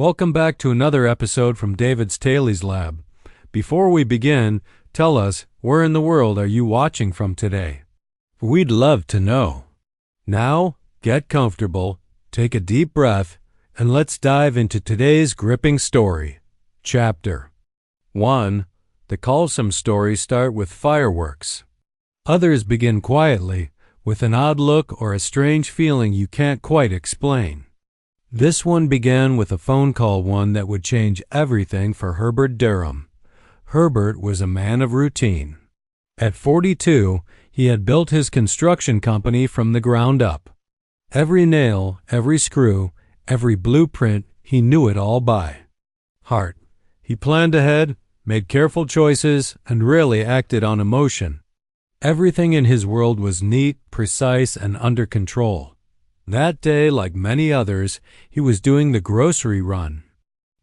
Welcome back to another episode from David Staley's Lab. Before we begin, tell us, where in the world are you watching from today? We'd love to know. Now, get comfortable, take a deep breath, and let's dive into today's gripping story. Chapter 1. The Callsome stories start with fireworks. Others begin quietly, with an odd look or a strange feeling you can't quite explain. This one began with a phone call, one that would change everything for Herbert Durham. Herbert was a man of routine. At 42, he had built his construction company from the ground up. Every nail, every screw, every blueprint, he knew it all by heart. He planned ahead, made careful choices, and rarely acted on emotion. Everything in his world was neat, precise, and under control. That day, like many others, he was doing the grocery run.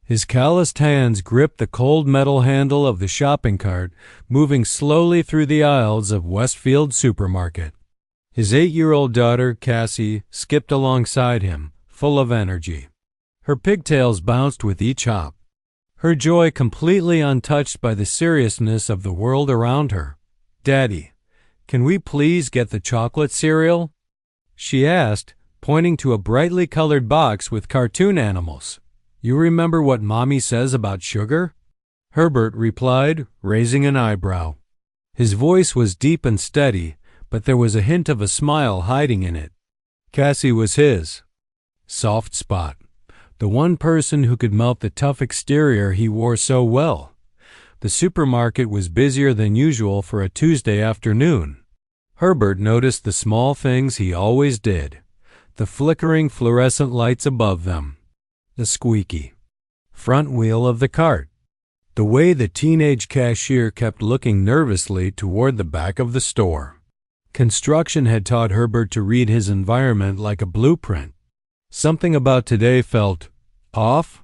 His calloused hands gripped the cold metal handle of the shopping cart, moving slowly through the aisles of Westfield Supermarket. His 8-year-old daughter, Cassie, skipped alongside him, full of energy. Her pigtails bounced with each hop, her joy completely untouched by the seriousness of the world around her. "Daddy, can we please get the chocolate cereal?" she asked, pointing to a brightly colored box with cartoon animals. "You remember what Mommy says about sugar?" Herbert replied, raising an eyebrow. His voice was deep and steady, but there was a hint of a smile hiding in it. Cassie was his soft spot, the one person who could melt the tough exterior he wore so well. The supermarket was busier than usual for a Tuesday afternoon. Herbert noticed the small things he always did: the flickering fluorescent lights above them, the squeaky front wheel of the cart, the way the teenage cashier kept looking nervously toward the back of the store. Construction had taught Herbert to read his environment like a blueprint. Something about today felt off.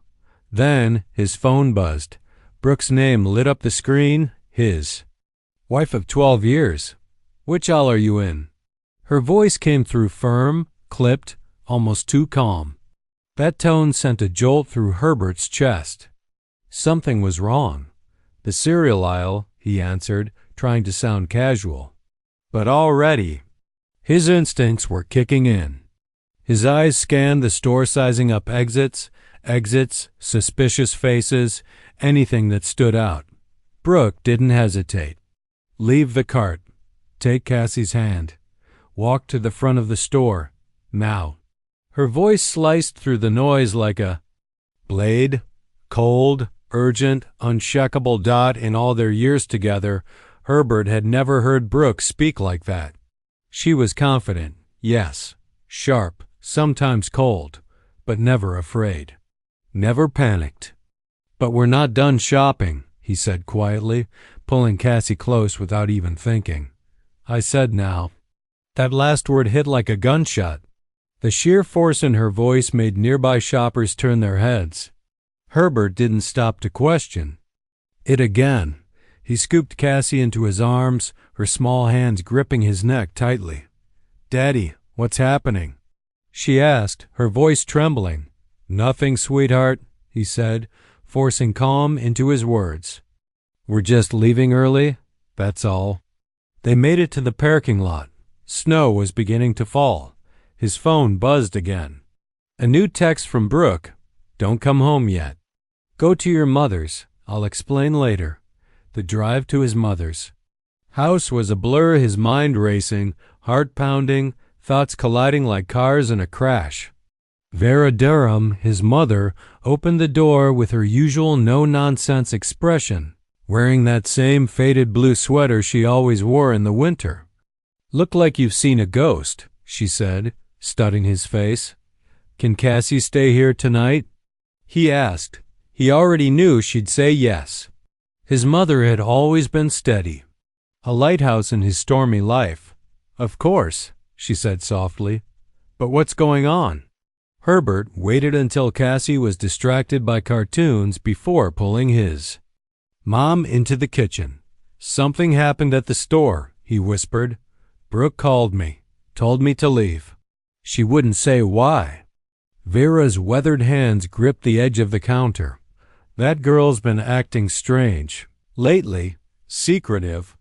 Then his phone buzzed. Brooke's name lit up the screen, his wife of 12 years. "Which aisle are you in?" Her voice came through firm, clipped, almost too calm. That tone sent a jolt through Herbert's chest. Something was wrong. "The cereal aisle," he answered, trying to sound casual. But already, his instincts were kicking in. His eyes scanned the store, sizing up exits, suspicious faces, anything that stood out. Brooke didn't hesitate. "Leave the cart. Take Cassie's hand. Walk to the front of the store. Now." Her voice sliced through the noise like a blade, cold, urgent, unshakable dot. In all their years together, Herbert had never heard Brooke speak like that. She was confident, yes, sharp, sometimes cold, but never afraid. Never panicked. "But we're not done shopping," he said quietly, pulling Cassie close without even thinking. "I said now." That last word hit like a gunshot. The sheer force in her voice made nearby shoppers turn their heads. Herbert didn't stop to question it again. He scooped Cassie into his arms, her small hands gripping his neck tightly. "Daddy, what's happening?" she asked, her voice trembling. "Nothing, sweetheart," he said, forcing calm into his words. "We're just leaving early, that's all." They made it to the parking lot. Snow was beginning to fall. His phone buzzed again. A new text from Brooke. "Don't come home yet. Go to your mother's. I'll explain later." The drive to his mother's house was a blur, his mind racing, heart pounding, thoughts colliding like cars in a crash. Vera Durham, his mother, opened the door with her usual no-nonsense expression, wearing that same faded blue sweater she always wore in the winter. "Look like you've seen a ghost," she said, studying his face. "Can Cassie stay here tonight?" he asked. He already knew she'd say yes. His mother had always been steady, a lighthouse in his stormy life. "Of course," she said softly. "But what's going on?" Herbert waited until Cassie was distracted by cartoons before pulling his mom into the kitchen. "Something happened at the store," he whispered. "Brooke called me, told me to leave. She wouldn't say why." Vera's weathered hands gripped the edge of the counter. "That girl's been acting strange. Lately. Secretive.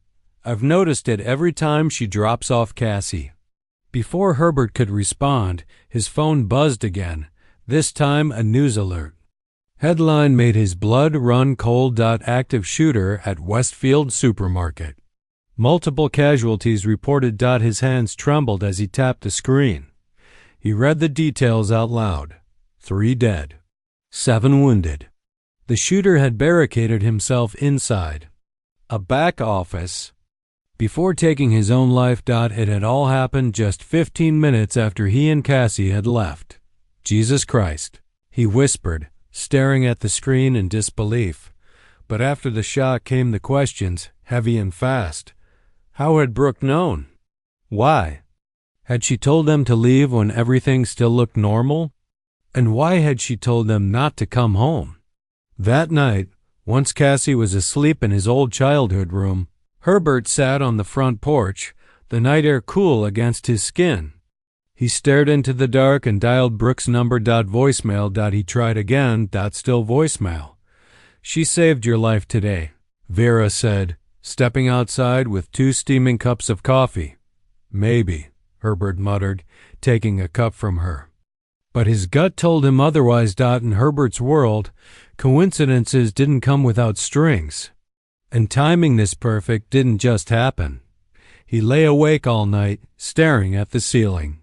I've noticed it every time she drops off Cassie." Before Herbert could respond, his phone buzzed again, this time a news alert. Headline made his blood run cold. Active shooter at Westfield supermarket. Multiple casualties reported. His hands trembled as he tapped the screen. He read the details out loud. 3 dead. 7 wounded. The shooter had barricaded himself inside a back office before taking his own life. It had all happened just 15 minutes after he and Cassie had left. "Jesus Christ," he whispered, staring at the screen in disbelief. But after the shock came the questions, heavy and fast. How had Brooke known? Why? Had she told them to leave when everything still looked normal? And why had she told them not to come home? That night, once Cassie was asleep in his old childhood room, Herbert sat on the front porch, the night air cool against his skin. He stared into the dark and dialed Brooke's number. Voicemail. He tried again. Still voicemail. "She saved your life today," Vera said, stepping outside with 2 steaming cups of coffee. "Maybe," Herbert muttered, taking a cup from her. But his gut told him otherwise. In Herbert's world, coincidences didn't come without strings. And timing this perfect didn't just happen. He lay awake all night, staring at the ceiling,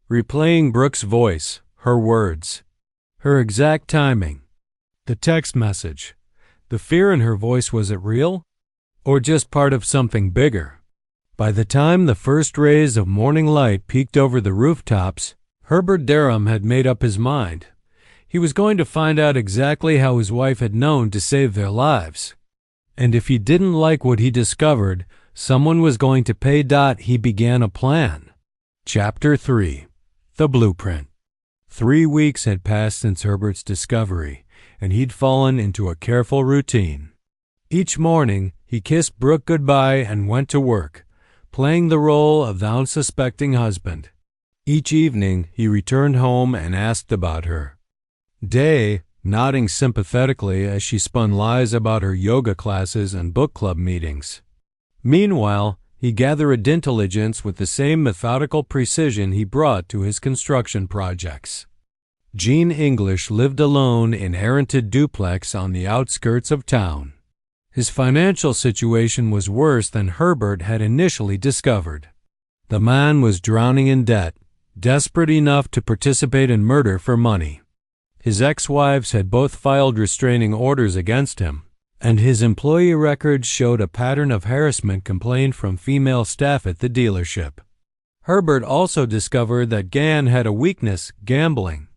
replaying Brooke's voice, her words, her exact timing. The text message. The fear in her voice, was it real? Or just part of something bigger? By the time the first rays of morning light peeked over the rooftops, Herbert Durham had made up his mind. He was going to find out exactly how his wife had known to save their lives. And if he didn't like what he discovered, someone was going to pay. He began a plan. Chapter 3. The Blueprint. 3 weeks had passed since Herbert's discovery, and he'd fallen into a careful routine. Each morning, he kissed Brooke goodbye and went to work, playing the role of the unsuspecting husband. Each evening, he returned home and asked about her. Day, nodding sympathetically as she spun lies about her yoga classes and book club meetings. Meanwhile, he gathered intelligence with the same methodical precision he brought to his construction projects. Jean English lived alone in a rented duplex on the outskirts of town. His financial situation was worse than Herbert had initially discovered. The man was drowning in debt, desperate enough to participate in murder for money. His ex-wives had both filed restraining orders against him, and his employee records showed a pattern of harassment complained from female staff at the dealership. Herbert also discovered that Gann had a weakness, gambling.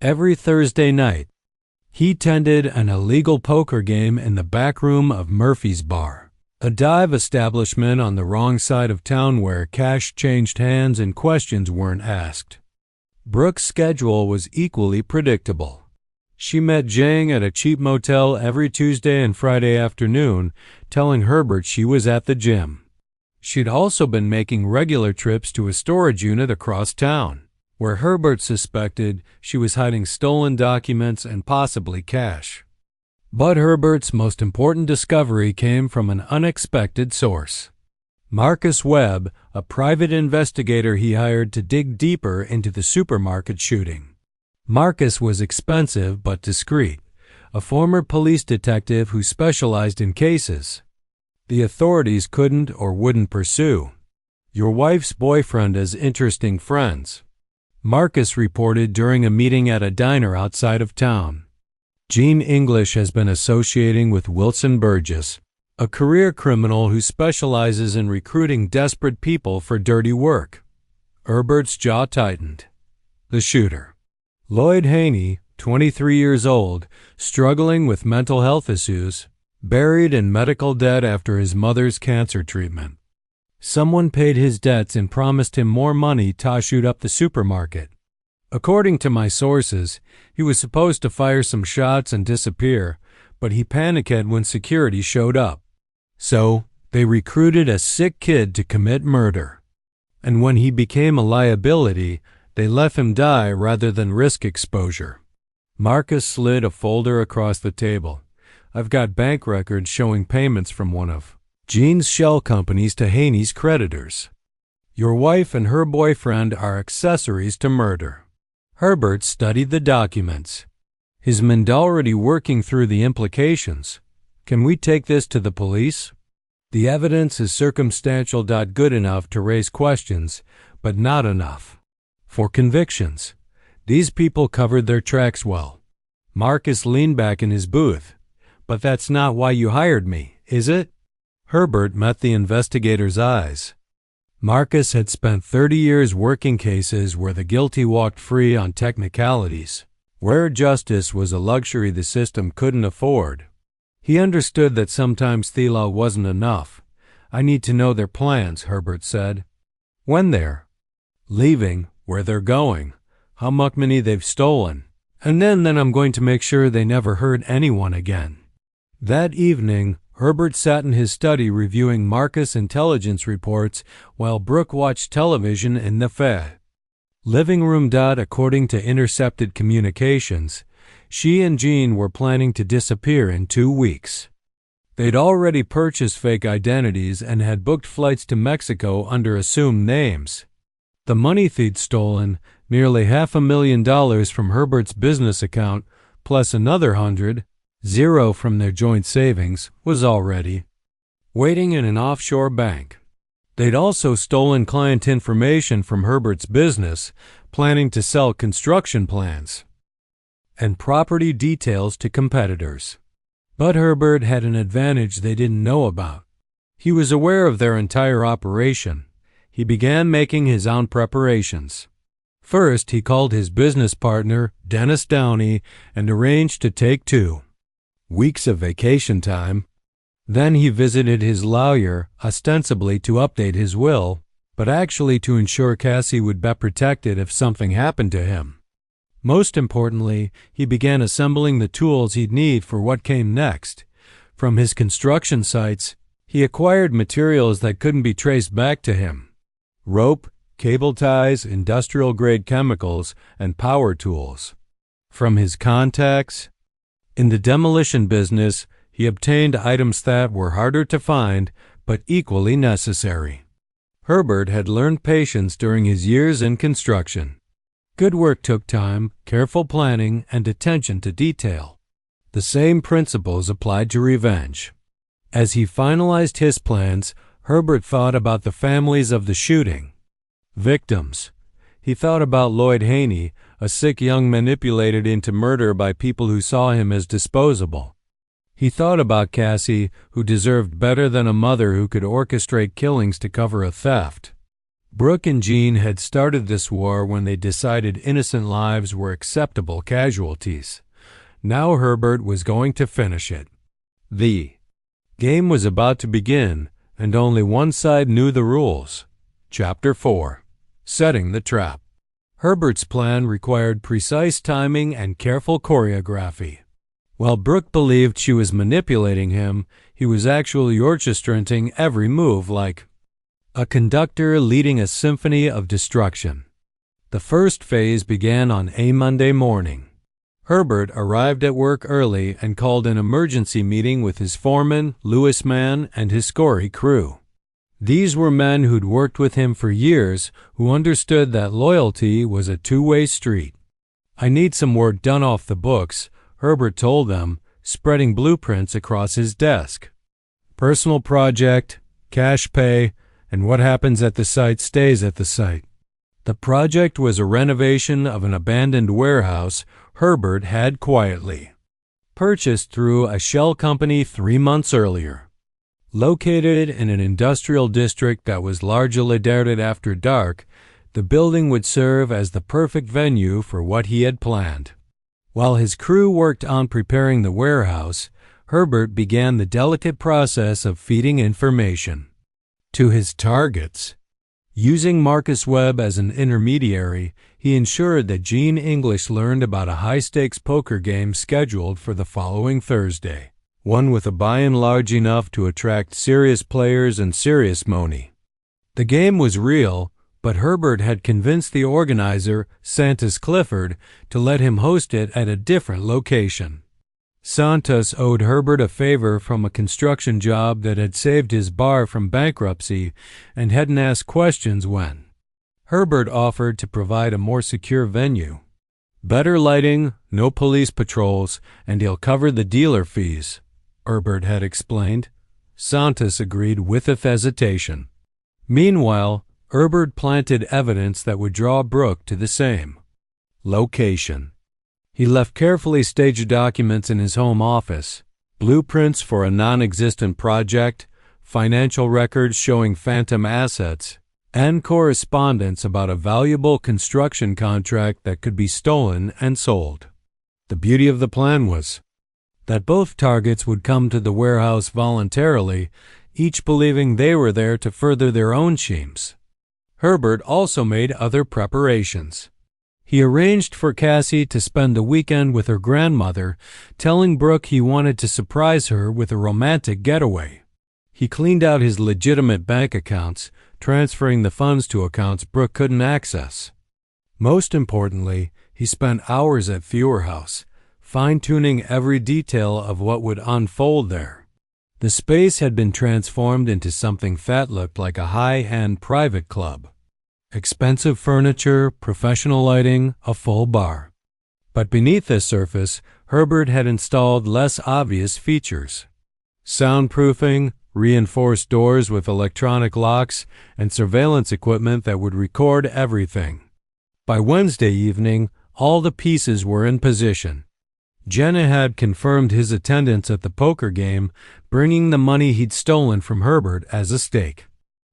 Every Thursday night, he tended an illegal poker game in the back room of Murphy's Bar, a dive establishment on the wrong side of town where cash changed hands and questions weren't asked. Brooke's schedule was equally predictable. She met Jang at a cheap motel every Tuesday and Friday afternoon, telling Herbert she was at the gym. She'd also been making regular trips to a storage unit across town, where Herbert suspected she was hiding stolen documents and possibly cash. But Herbert's most important discovery came from an unexpected source. Marcus Webb, a private investigator he hired to dig deeper into the supermarket shooting. Marcus was expensive but discreet, a former police detective who specialized in cases the authorities couldn't or wouldn't pursue. Your wife's boyfriend has interesting friends, Marcus reported during a meeting at a diner outside of town. Jean English has been associating with Wilson Burgess, a career criminal who specializes in recruiting desperate people for dirty work. Herbert's jaw tightened. The shooter, Lloyd Haney, 23 years old, struggling with mental health issues, buried in medical debt after his mother's cancer treatment. Someone paid his debts and promised him more money to shoot up the supermarket. According to my sources, he was supposed to fire some shots and disappear, but he panicked when security showed up. So, they recruited a sick kid to commit murder. And when he became a liability, They let him die rather than risk exposure. Marcus slid a folder across the table. I've got bank records showing payments from one of Jean's shell companies to Haney's creditors. Your wife and her boyfriend are accessories to murder. Herbert studied the documents, his mind already working through the implications. Can we take this to the police? The evidence is circumstantial. Good enough to raise questions, but not enough for convictions. These people covered their tracks well. Marcus leaned back in his booth. But that's not why you hired me, is it? Herbert met the investigator's eyes. Marcus had spent 30 years working cases where the guilty walked free on technicalities, where justice was a luxury the system couldn't afford. He understood that sometimes the law wasn't enough. I need to know their plans, Herbert said. When they're leaving, where they're going, how much money they've stolen, and then I'm going to make sure they never hurt anyone again. That evening, Herbert sat in his study reviewing Marcus' intelligence reports while Brooke watched television in the living room. According to intercepted communications, she and Jean were planning to disappear in 2 weeks. They'd already purchased fake identities and had booked flights to Mexico under assumed names. The money they'd stolen, nearly $500,000 from Herbert's business account, plus another $100,000 from their joint savings, was already waiting in an offshore bank. They'd also stolen client information from Herbert's business, planning to sell construction plans and property details to competitors. But Herbert had an advantage they didn't know about. He was aware of their entire operation. He began making his own preparations. First, he called his business partner, Dennis Downey, and arranged to take 2 weeks of vacation time. Then he visited his lawyer, ostensibly to update his will, but actually to ensure Cassie would be protected if something happened to him. Most importantly, he began assembling the tools he'd need for what came next. From his construction sites, he acquired materials that couldn't be traced back to him: rope, cable ties, industrial-grade chemicals, and power tools. From his contacts in the demolition business, he obtained items that were harder to find but equally necessary. Herbert had learned patience during his years in construction. Good work took time, careful planning, and attention to detail. The same principles applied to revenge. As he finalized his plans, Herbert thought about the families of the shooting victims. He thought about Lloyd Haney, a sick young manipulated into murder by people who saw him as disposable. He thought about Cassie, who deserved better than a mother who could orchestrate killings to cover a theft. Brooke and Jean had started this war when they decided innocent lives were acceptable casualties. Now Herbert was going to finish it. The game was about to begin, and only one side knew the rules. Chapter 4. Setting the Trap. Herbert's plan required precise timing and careful choreography. While Brooke believed she was manipulating him, he was actually orchestrating every move like a conductor leading a symphony of destruction. The first phase began on a Monday morning. Herbert arrived at work early and called an emergency meeting with his foreman, Lewis Mann, and his Scory crew. These were men who'd worked with him for years, who understood that loyalty was a two-way street. I need some work done off the books, Herbert told them, spreading blueprints across his desk. Personal project, cash pay, and what happens at the site stays at the site. The project was a renovation of an abandoned warehouse Herbert had quietly purchased through a shell company 3 months earlier. Located in an industrial district that was largely deserted after dark, the building would serve as the perfect venue for what he had planned. While his crew worked on preparing the warehouse, Herbert began the delicate process of feeding information to his targets. Using Marcus Webb as an intermediary, he ensured that Jean English learned about a high-stakes poker game scheduled for the following Thursday, one with a buy-in large enough to attract serious players and serious money. The game was real, but Herbert had convinced the organizer, Santos Clifford, to let him host it at a different location. Santos owed Herbert a favor from a construction job that had saved his bar from bankruptcy and hadn't asked questions when. Herbert offered to provide a more secure venue. Better lighting, no police patrols, and he'll cover the dealer fees, Herbert had explained. Santos agreed with hesitation. Meanwhile, Herbert planted evidence that would draw Brooke to the same location. He left carefully staged documents in his home office, blueprints for a non-existent project, financial records showing phantom assets, and correspondence about a valuable construction contract that could be stolen and sold. The beauty of the plan was that both targets would come to the warehouse voluntarily, each believing they were there to further their own schemes. Herbert also made other preparations. He arranged for Cassie to spend the weekend with her grandmother, telling Brooke he wanted to surprise her with a romantic getaway. He cleaned out his legitimate bank accounts, transferring the funds to accounts Brooke couldn't access. Most importantly, he spent hours at Fewer House, fine-tuning every detail of what would unfold there. The space had been transformed into something that looked like a high-end private club. Expensive furniture, professional lighting, a full bar. But beneath this surface, Herbert had installed less obvious features. Soundproofing, reinforced doors with electronic locks, and surveillance equipment that would record everything. By Wednesday evening, all the pieces were in position. Jenna had confirmed his attendance at the poker game, bringing the money he'd stolen from Herbert as a stake.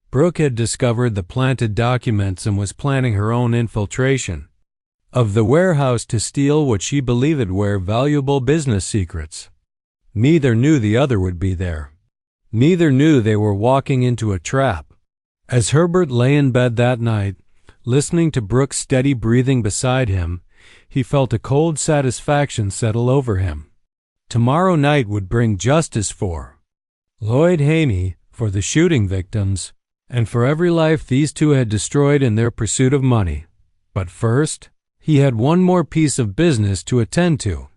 Brooke had discovered the planted documents and was planning her own infiltration of the warehouse to steal what she believed were valuable business secrets. Neither knew the other would be there. Neither knew they were walking into a trap. As Herbert lay in bed that night, listening to Brooke's steady breathing beside him, he felt a cold satisfaction settle over him. Tomorrow night would bring justice for Lloyd Haney, for the shooting victims, and for every life these two had destroyed in their pursuit of money. But first, he had one more piece of business to attend to.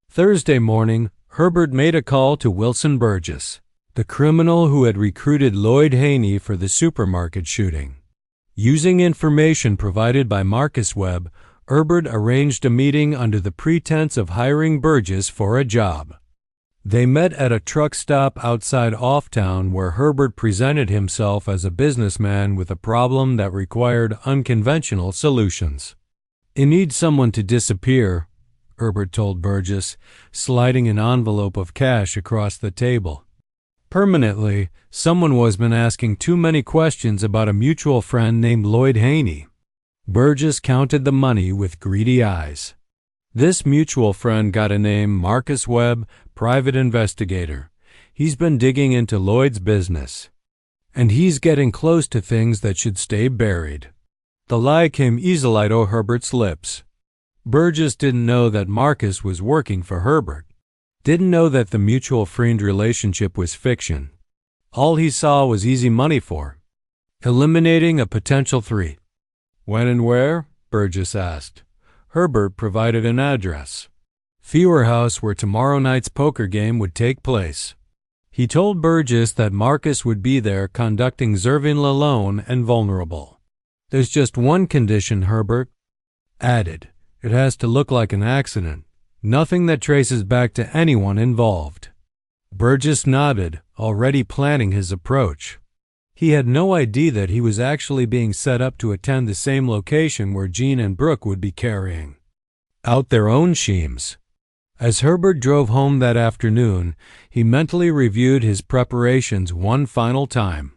Thursday morning, Herbert made a call to Wilson Burgess, the criminal who had recruited Lloyd Haney for the supermarket shooting. Using information provided by Marcus Webb, Herbert arranged a meeting under the pretense of hiring Burgess for a job. They met at a truck stop outside Offtown where Herbert presented himself as a businessman with a problem that required unconventional solutions. "I need someone to disappear," Herbert told Burgess, sliding an envelope of cash across the table. "Permanently, someone was been asking too many questions about a mutual friend named Lloyd Haney." Burgess counted the money with greedy eyes. "This mutual friend got a name, Marcus Webb, private investigator. He's been digging into Lloyd's business. And he's getting close to things that should stay buried." The lie came easily to Herbert's lips. Burgess didn't know that Marcus was working for Herbert. Didn't know that the mutual friend relationship was fiction. All he saw was easy money for eliminating a potential threat. "When and where?" Burgess asked. Herbert provided an address. Fewer House, where tomorrow night's poker game would take place. He told Burgess that Marcus would be there conducting Zervin alone and vulnerable. "There's just one condition," Herbert added. "It has to look like an accident. Nothing that traces back to anyone involved." Burgess nodded, already planning his approach. He had no idea that he was actually being set up to attend the same location where Jean and Brooke would be carrying out their own schemes. As Herbert drove home that afternoon, he mentally reviewed his preparations one final time.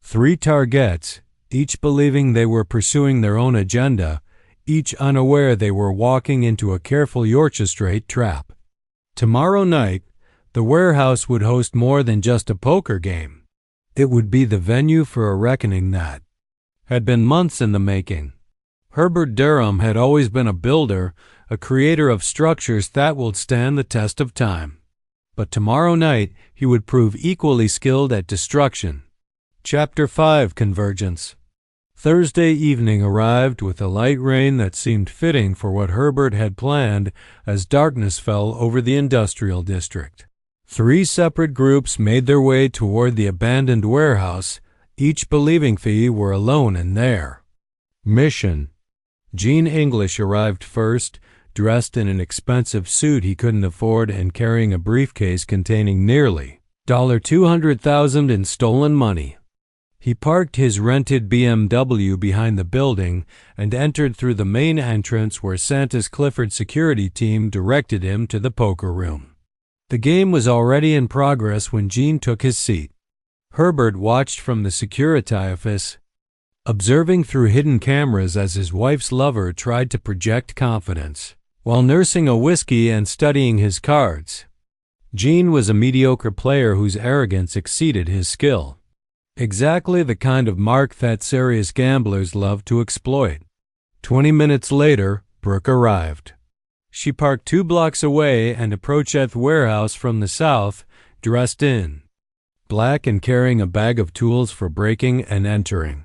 3 targets, each believing they were pursuing their own agenda, each unaware they were walking into a carefully orchestrated trap. Tomorrow night, the warehouse would host more than just a poker game. It would be the venue for a reckoning that had been months in the making. Herbert Durham had always been a builder, a creator of structures that would stand the test of time. But tomorrow night he would prove equally skilled at destruction. Chapter 5: Convergence. Thursday evening arrived with a light rain that seemed fitting for what Herbert had planned as darkness fell over the industrial district. 3 separate groups made their way toward the abandoned warehouse, each believing they were alone in there. Mission. Gene English arrived first, dressed in an expensive suit he couldn't afford and carrying a briefcase containing nearly $200,000 in stolen money. He parked his rented BMW behind the building and entered through the main entrance where Santa's Clifford security team directed him to the poker room. The game was already in progress when Gene took his seat. Herbert watched from the security office, observing through hidden cameras as his wife's lover tried to project confidence, while nursing a whiskey and studying his cards. Gene was a mediocre player whose arrogance exceeded his skill. Exactly the kind of mark that serious gamblers love to exploit. 20 minutes later, Brooke arrived. She parked 2 blocks away and approached the warehouse from the south, dressed in black and carrying a bag of tools for breaking and entering.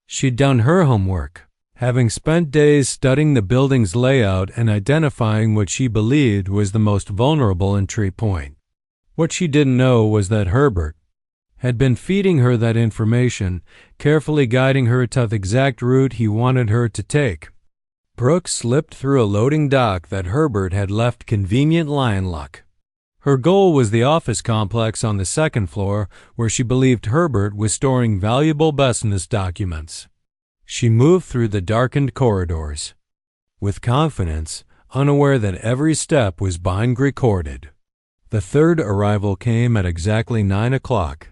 She'd done her homework, having spent days studying the building's layout and identifying what she believed was the most vulnerable entry point. What she didn't know was that Herbert had been feeding her that information, carefully guiding her to the exact route he wanted her to take. Brooke slipped through a loading dock that Herbert had left convenient lion luck. Her goal was the office complex on the 2nd floor where she believed Herbert was storing valuable business documents. She moved through the darkened corridors with confidence, unaware that every step was being recorded. The 3rd arrival came at exactly 9 o'clock.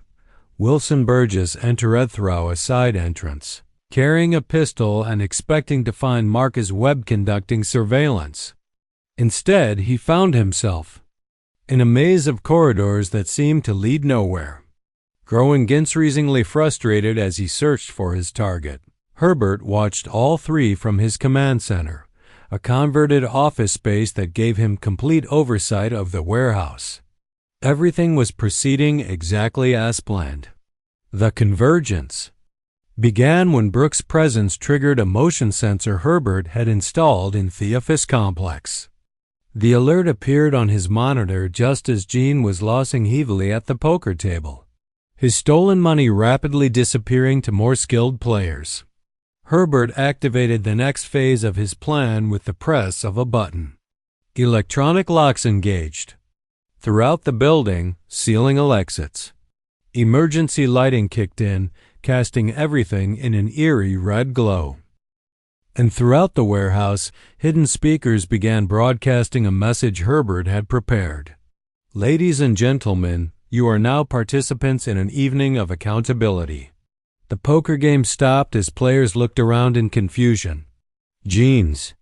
Wilson Burgess entered through a side entrance, carrying a pistol and expecting to find Marcus Webb conducting surveillance. Instead, he found himself in a maze of corridors that seemed to lead nowhere. Growing increasingly frustrated as he searched for his target, Herbert watched all 3 from his command center, a converted office space that gave him complete oversight of the warehouse. Everything was proceeding exactly as planned. The convergence began when Brooke's presence triggered a motion sensor Herbert had installed in the office complex. The alert appeared on his monitor just as Gene was losing heavily at the poker table, his stolen money rapidly disappearing to more skilled players. Herbert activated the next phase of his plan with the press of a button. Electronic locks engaged. Throughout the building, ceiling exits. Emergency lighting kicked in, casting everything in an eerie red glow. And throughout the warehouse, hidden speakers began broadcasting a message Herbert had prepared. Ladies and gentlemen, you are now participants in an evening of accountability. The poker game stopped as players looked around in confusion. Gene's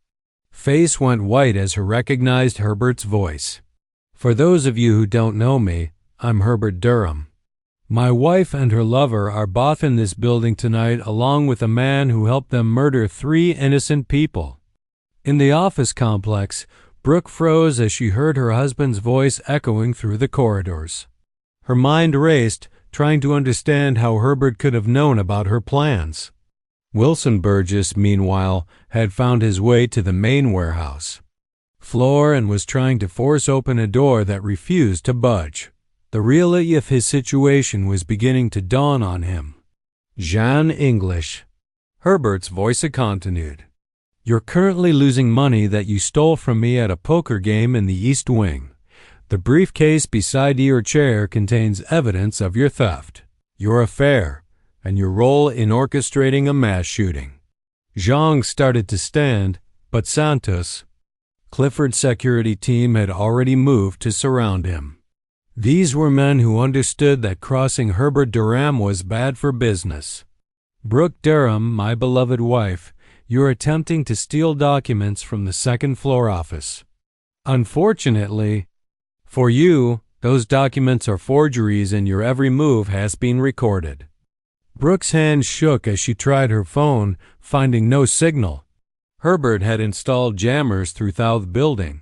face went white as he recognized Herbert's voice. For those of you who don't know me, I'm Herbert Durham. My wife and her lover are both in this building tonight along with a man who helped them murder 3 innocent people. In the office complex, Brooke froze as she heard her husband's voice echoing through the corridors. Her mind raced, trying to understand how Herbert could have known about her plans. Wilson Burgess, meanwhile, had found his way to the main warehouse floor and was trying to force open a door that refused to budge. The reality of his situation was beginning to dawn on him. Gene English. Herbert's voice continued. You're currently losing money that you stole from me at a poker game in the East Wing. The briefcase beside your chair contains evidence of your theft, your affair, and your role in orchestrating a mass shooting. Zhang started to stand, but Santos, Clifford's security team, had already moved to surround him. These were men who understood that crossing Herbert Durham was bad for business. Brooke Durham, my beloved wife, you're attempting to steal documents from the 2nd floor office. Unfortunately, for you, those documents are forgeries and your every move has been recorded. Brooke's hand shook as she tried her phone, finding no signal. Herbert had installed jammers throughout the building.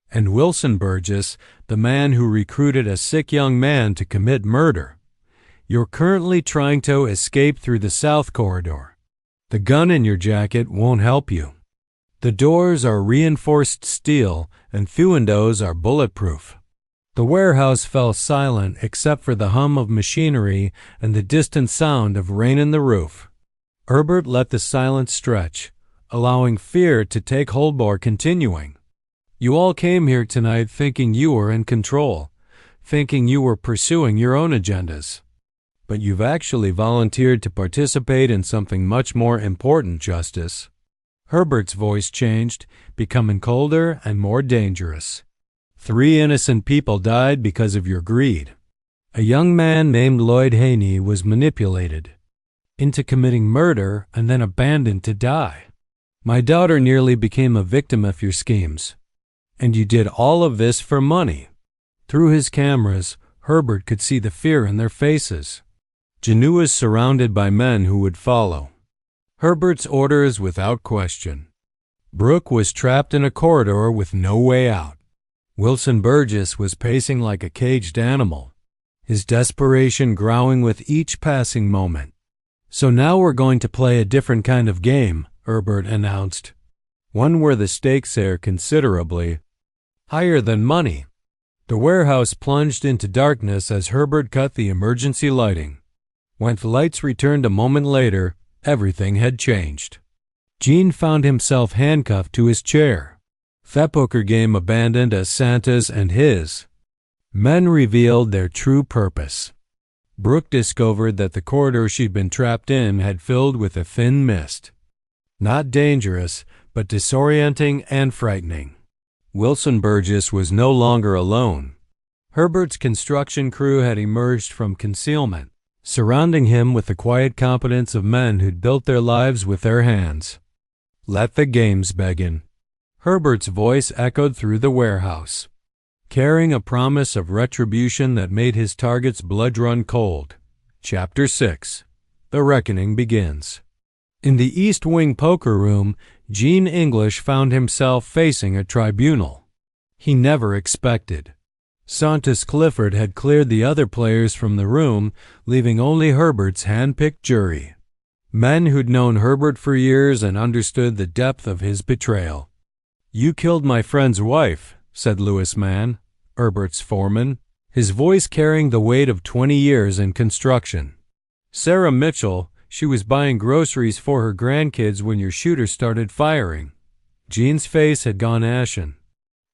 And Wilson Burgess, the man who recruited a sick young man to commit murder. You're currently trying to escape through the south corridor. The gun in your jacket won't help you. The doors are reinforced steel and few windows are bulletproof. The warehouse fell silent except for the hum of machinery and the distant sound of rain in the roof. Herbert let the silence stretch, allowing fear to take hold before continuing. You all came here tonight thinking you were in control, thinking you were pursuing your own agendas. But you've actually volunteered to participate in something much more important, Justice. Herbert's voice changed, becoming colder and more dangerous. 3 innocent people died because of your greed. A young man named Lloyd Haney was manipulated into committing murder and then abandoned to die. My daughter nearly became a victim of your schemes. And you did all of this for money. Through his cameras, Herbert could see the fear in their faces. Janu was surrounded by men who would follow Herbert's orders without question. Brooke was trapped in a corridor with no way out. Wilson Burgess was pacing like a caged animal, his desperation growing with each passing moment. So now we're going to play a different kind of game, Herbert announced. One where the stakes are considerably higher than money. The warehouse plunged into darkness as Herbert cut the emergency lighting. When the lights returned a moment later, everything had changed. Gene found himself handcuffed to his chair. The poker game abandoned as Santa's and his men revealed their true purpose. Brooke discovered that the corridor she'd been trapped in had filled with a thin mist. Not dangerous, but disorienting and frightening. Wilson Burgess was no longer alone. Herbert's construction crew had emerged from concealment, surrounding him with the quiet competence of men who'd built their lives with their hands. Let the games begin. Herbert's voice echoed through the warehouse, carrying a promise of retribution that made his target's blood run cold. Chapter 6. The Reckoning Begins. In the East Wing poker room, Gene English found himself facing a tribunal he never expected. Santos Clifford had cleared the other players from the room, leaving only Herbert's hand-picked jury. Men who'd known Herbert for years and understood the depth of his betrayal. "You killed my friend's wife," said Lewis Mann, Herbert's foreman, his voice carrying the weight of 20 years in construction. "Sarah Mitchell, she was buying groceries for her grandkids when your shooter started firing." Gene's face had gone ashen.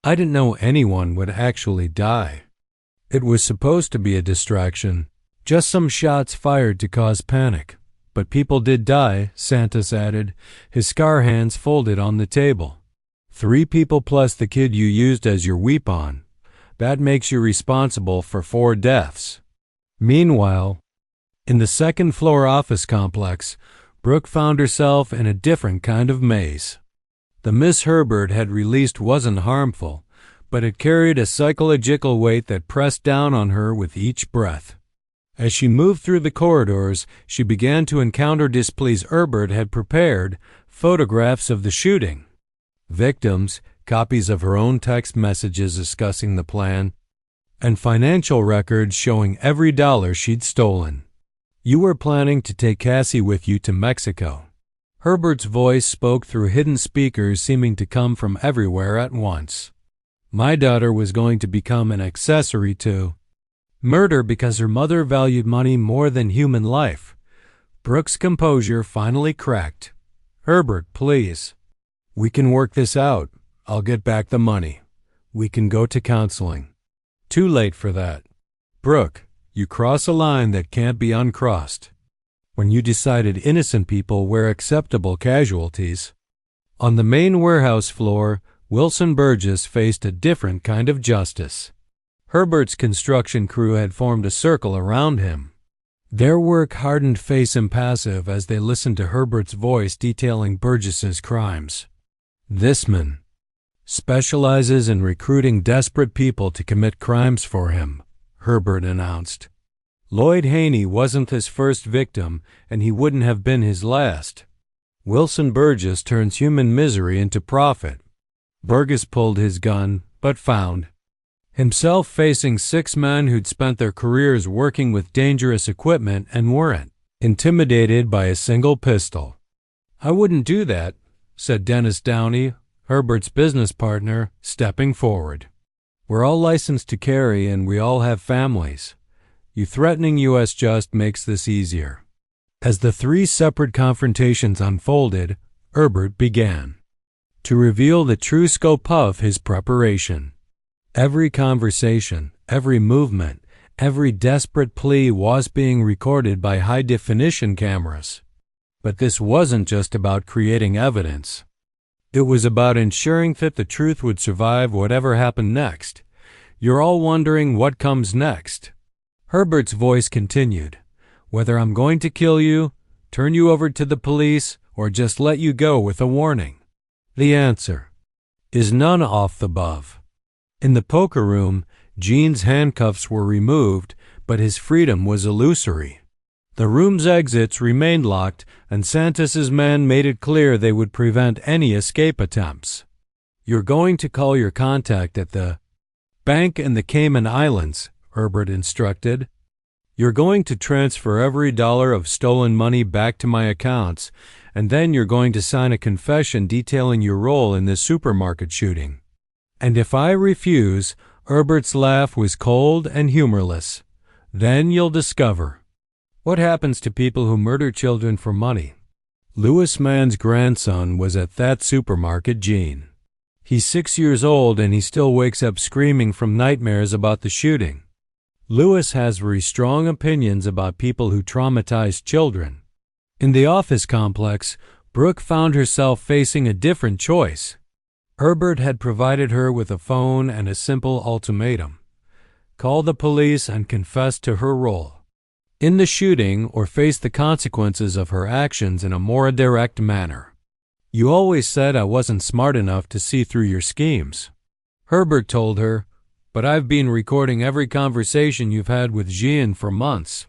"I didn't know anyone would actually die. It was supposed to be a distraction, just some shots fired to cause panic. But people did die," Santos added, his scar hands folded on the table. 3 people plus the kid you used as your weapon. That makes you responsible for 4 deaths. Meanwhile, in the second-floor office complex, Brooke found herself in a different kind of maze. The Miss Herbert had released wasn't harmful, but it carried a psychological weight that pressed down on her with each breath. As she moved through the corridors, she began to encounter displays Herbert had prepared, photographs of the shooting, victims, copies of her own text messages discussing the plan, and financial records showing every dollar she'd stolen. "You were planning to take Cassie with you to Mexico." Herbert's voice spoke through hidden speakers seeming to come from everywhere at once. "My daughter was going to become an accessory to murder because her mother valued money more than human life." Brooke's composure finally cracked. "Herbert, please. We can work this out. I'll get back the money. We can go to counseling." "Too late for that. Brooke, you cross a line that can't be uncrossed. When you decided innocent people were acceptable casualties." On the main warehouse floor, Wilson Burgess faced a different kind of justice. Herbert's construction crew had formed a circle around him, their work hardened face impassive as they listened to Herbert's voice detailing Burgess's crimes. "This man specializes in recruiting desperate people to commit crimes for him," Herbert announced. "Lloyd Haney wasn't his first victim, and he wouldn't have been his last. Wilson Burgess turns human misery into profit." Burgess pulled his gun, but found himself facing 6 men who'd spent their careers working with dangerous equipment and weren't intimidated by a single pistol. "I wouldn't do that," said Dennis Downey, Herbert's business partner, stepping forward. "We're all licensed to carry and we all have families. You threatening us just makes this easier." As the three separate confrontations unfolded, Herbert began to reveal the true scope of his preparation. Every conversation, every movement, every desperate plea was being recorded by high-definition cameras. But this wasn't just about creating evidence. It was about ensuring that the truth would survive whatever happened next. You're all wondering what comes next. Herbert's voice continued. "Whether I'm going to kill you, turn you over to the police, or just let you go with a warning. The answer is none of the above." In the poker room, Gene's handcuffs were removed, but his freedom was illusory. The room's exits remained locked, and Santos's men made it clear they would prevent any escape attempts. "You're going to call your contact at the bank in the Cayman Islands," Herbert instructed. "You're going to transfer every dollar of stolen money back to my accounts, and then you're going to sign a confession detailing your role in this supermarket shooting." And if I refuse, Herbert's laugh was cold and humorless, "then you'll discover what happens to people who murder children for money." Louis Mann's grandson was at that supermarket, Gene. He's 6 years old and he still wakes up screaming from nightmares about the shooting. Louis has very strong opinions about people who traumatize children. In the office complex, Brooke found herself facing a different choice. Herbert had provided her with a phone and a simple ultimatum: call the police and confess to her role in the shooting or face the consequences of her actions in a more direct manner. "You always said I wasn't smart enough to see through your schemes," Herbert told her, "but I've been recording every conversation you've had with Jean for months.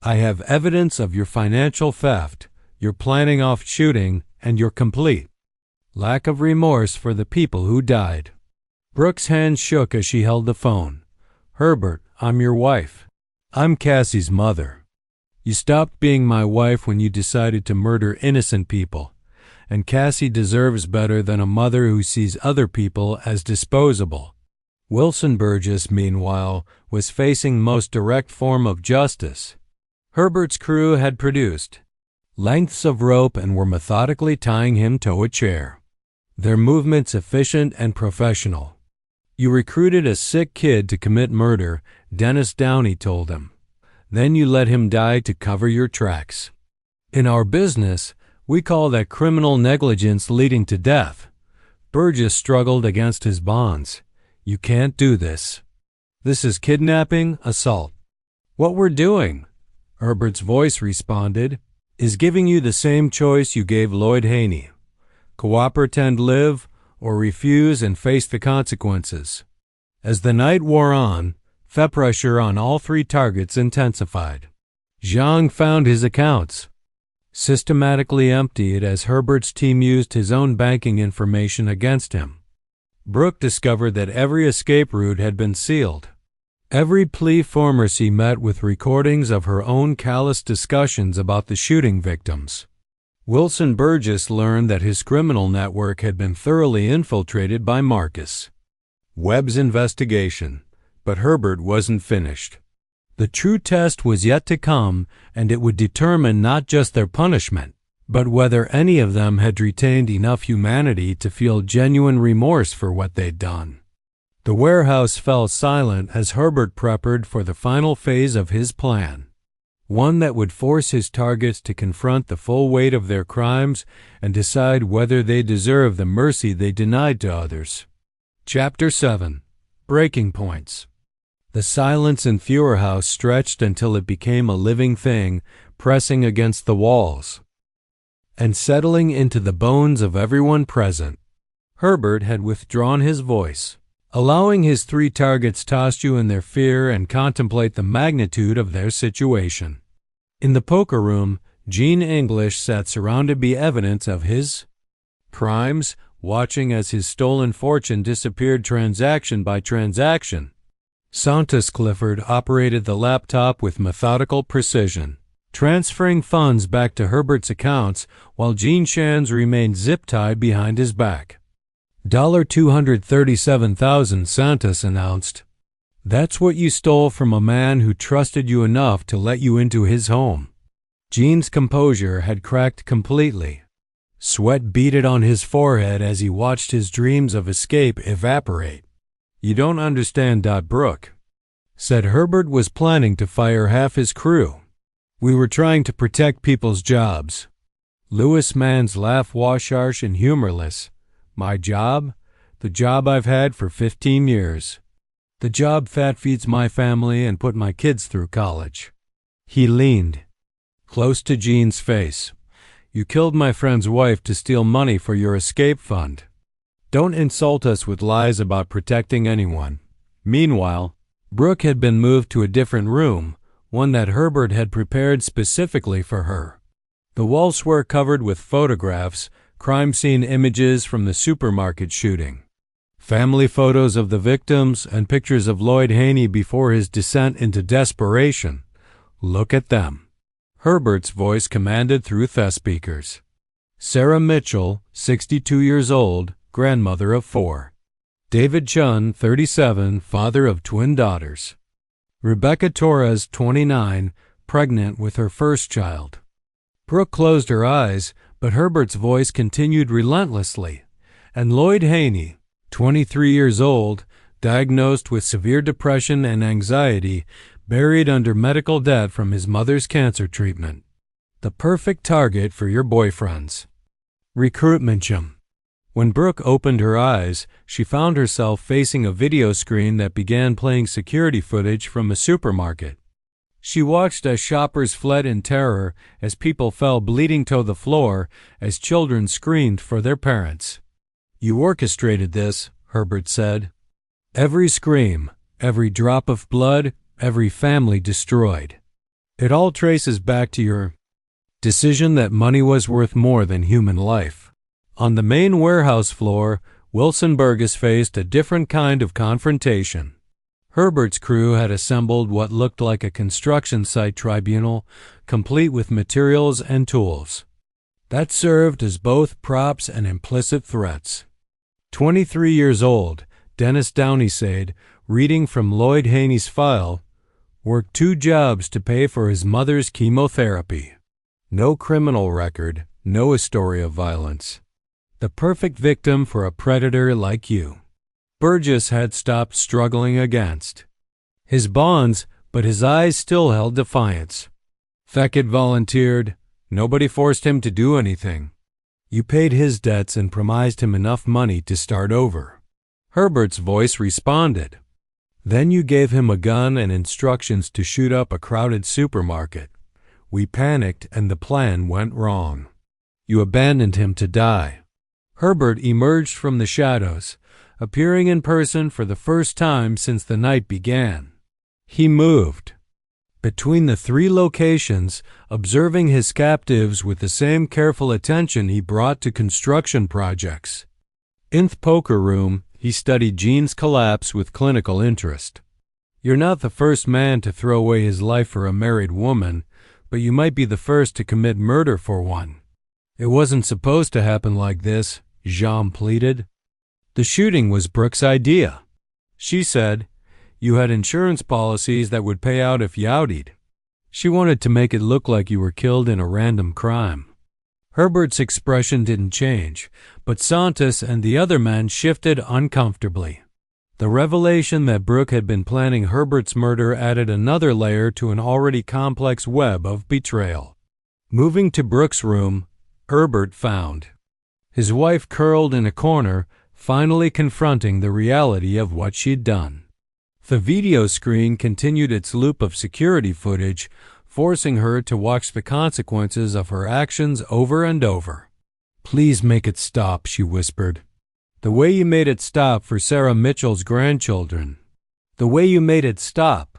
I have evidence of your financial theft, your planning off shooting, and your complete lack of remorse for the people who died." Brooke's hand shook as she held the phone. "Herbert, I'm your wife. I'm Cassie's mother. You stopped being my wife when you decided to murder innocent people, and Cassie deserves better than a mother who sees other people as disposable." Wilson Burgess, meanwhile, was facing most direct form of justice. Herbert's crew had produced lengths of rope and were methodically tying him to a chair, their movements efficient and professional. "You recruited a sick kid to commit murder," Dennis Downey told him. "Then you let him die to cover your tracks. In our business, we call that criminal negligence leading to death." Burgess struggled against his bonds. "You can't do this. This is kidnapping, assault." "What we're doing," Herbert's voice responded, "is giving you the same choice you gave Lloyd Haney. Cooperate and live, or refuse and face the consequences." As the night wore on, the pressure on all three targets intensified. Zhang found his accounts systematically emptied as Herbert's team used his own banking information against him. Brooke discovered that every escape route had been sealed. Every plea pharmacy met with recordings of her own callous discussions about the shooting victims. Wilson Burgess learned that his criminal network had been thoroughly infiltrated by Marcus Webb's investigation, but Herbert wasn't finished. The true test was yet to come, and it would determine not just their punishment, but whether any of them had retained enough humanity to feel genuine remorse for what they'd done. The warehouse fell silent as Herbert prepared for the final phase of his plan, one that would force his targets to confront the full weight of their crimes and decide whether they deserve the mercy they denied to others. Chapter 7. Breaking Points. The silence in Fewer House stretched until it became a living thing, pressing against the walls and settling into the bones of everyone present. Herbert had withdrawn his voice, allowing his three targets to stew in their fear and contemplate the magnitude of their situation. In the poker room, Gene English sat surrounded by evidence of his crimes, watching as his stolen fortune disappeared transaction by transaction. Santos Clifford operated the laptop with methodical precision, transferring funds back to Herbert's accounts while Gene Shan's remained zip-tied behind his back. $237,000, Santos announced. That's what you stole from a man who trusted you enough to let you into his home. Gene's composure had cracked completely. Sweat beaded on his forehead as he watched his dreams of escape evaporate. You don't understand, Brooke said. Herbert was planning to fire half his crew. We were trying to protect people's jobs. Louis Mann's laugh was harsh and humorless. My job? The job I've had for 15 years. The job that feeds my family and put my kids through college. He leaned close to Gene's face. You killed my friend's wife to steal money for your escape fund. Don't insult us with lies about protecting anyone. Meanwhile, Brooke had been moved to a different room, one that Herbert had prepared specifically for her. The walls were covered with photographs, crime scene images from the supermarket shooting, family photos of the victims, and pictures of Lloyd Haney before his descent into desperation. Look at them, Herbert's voice commanded through the speakers. Sarah Mitchell, 62 years old, grandmother of 4. David Chun, 37, father of twin daughters. Rebecca Torres, 29, pregnant with her first child. Brooke closed her eyes, but Herbert's voice continued relentlessly. And Lloyd Haney, 23 years old, diagnosed with severe depression and anxiety, buried under medical debt from his mother's cancer treatment. The perfect target for your boyfriends. Recruitment. When Brooke opened her eyes, she found herself facing a video screen that began playing security footage from a supermarket. She watched as shoppers fled in terror, as people fell bleeding to the floor, as children screamed for their parents. You orchestrated this, Herbert said. Every scream, every drop of blood, every family destroyed. It all traces back to your decision that money was worth more than human life. On the main warehouse floor, Wilson Burgess faced a different kind of confrontation. Herbert's crew had assembled what looked like a construction site tribunal, complete with materials and tools that served as both props and implicit threats. 23 years old, Dennis Downisade, reading from Lloyd Haney's file, worked 2 jobs to pay for his mother's chemotherapy. No criminal record, no history of violence. The perfect victim for a predator like you. Burgess had stopped struggling against his bonds, but his eyes still held defiance. Thackett volunteered. Nobody forced him to do anything. You paid his debts and promised him enough money to start over. Herbert's voice responded. Then you gave him a gun and instructions to shoot up a crowded supermarket. We panicked and the plan went wrong. You abandoned him to die. Herbert emerged from the shadows, appearing in person for the first time since the night began. He moved between the 3 locations, observing his captives with the same careful attention he brought to construction projects. In the poker room, he studied Gene's collapse with clinical interest. You're not the first man to throw away his life for a married woman, but you might be the first to commit murder for one. It wasn't supposed to happen like this, Jean pleaded. The shooting was Brooke's idea. She said, you had insurance policies that would pay out if you outed. She wanted to make it look like you were killed in a random crime. Herbert's expression didn't change, but Santos and the other man shifted uncomfortably. The revelation that Brooke had been planning Herbert's murder added another layer to an already complex web of betrayal. Moving to Brooke's room, Herbert found his wife curled in a corner, finally confronting the reality of what she'd done. The video screen continued its loop of security footage, forcing her to watch the consequences of her actions over and over. Please make it stop, she whispered. The way you made it stop for Sarah Mitchell's grandchildren. The way you made it stop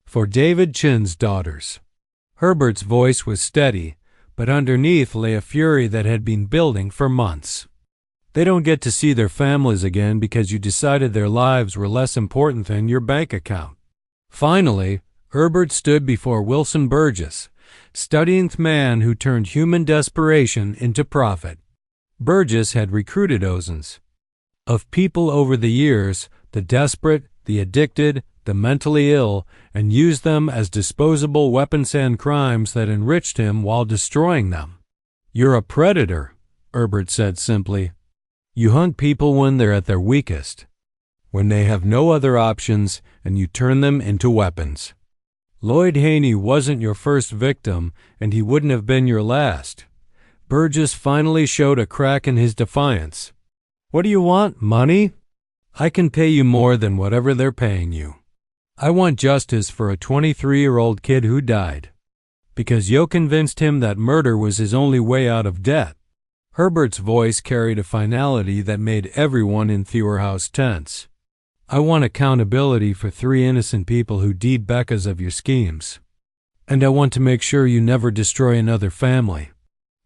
for David Chin's daughters. Herbert's voice was steady, but underneath lay a fury that had been building for months. They don't get to see their families again because you decided their lives were less important than your bank account. Finally, Herbert stood before Wilson Burgess, studying man who turned human desperation into profit. Burgess had recruited dozens of people over the years, the desperate, the addicted, the mentally ill, and used them as disposable weapons and crimes that enriched him while destroying them. "You're a predator," Herbert said simply. "You hunt people when they're at their weakest, when they have no other options, and you turn them into weapons." Lloyd Haney wasn't your first victim, and he wouldn't have been your last. Burgess finally showed a crack in his defiance. "What do you want, money? I can pay you more than whatever they're paying you. I want justice for a 23-year-old kid who died, because you convinced him that murder was his only way out of debt." Herbert's voice carried a finality that made everyone in Thewer House tense. "I want accountability for 3 innocent people who died because of your schemes. And I want to make sure you never destroy another family."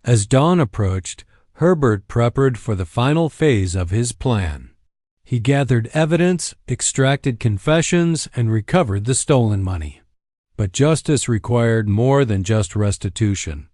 As dawn approached, Herbert prepared for the final phase of his plan. He gathered evidence, extracted confessions, and recovered the stolen money. But justice required more than just restitution.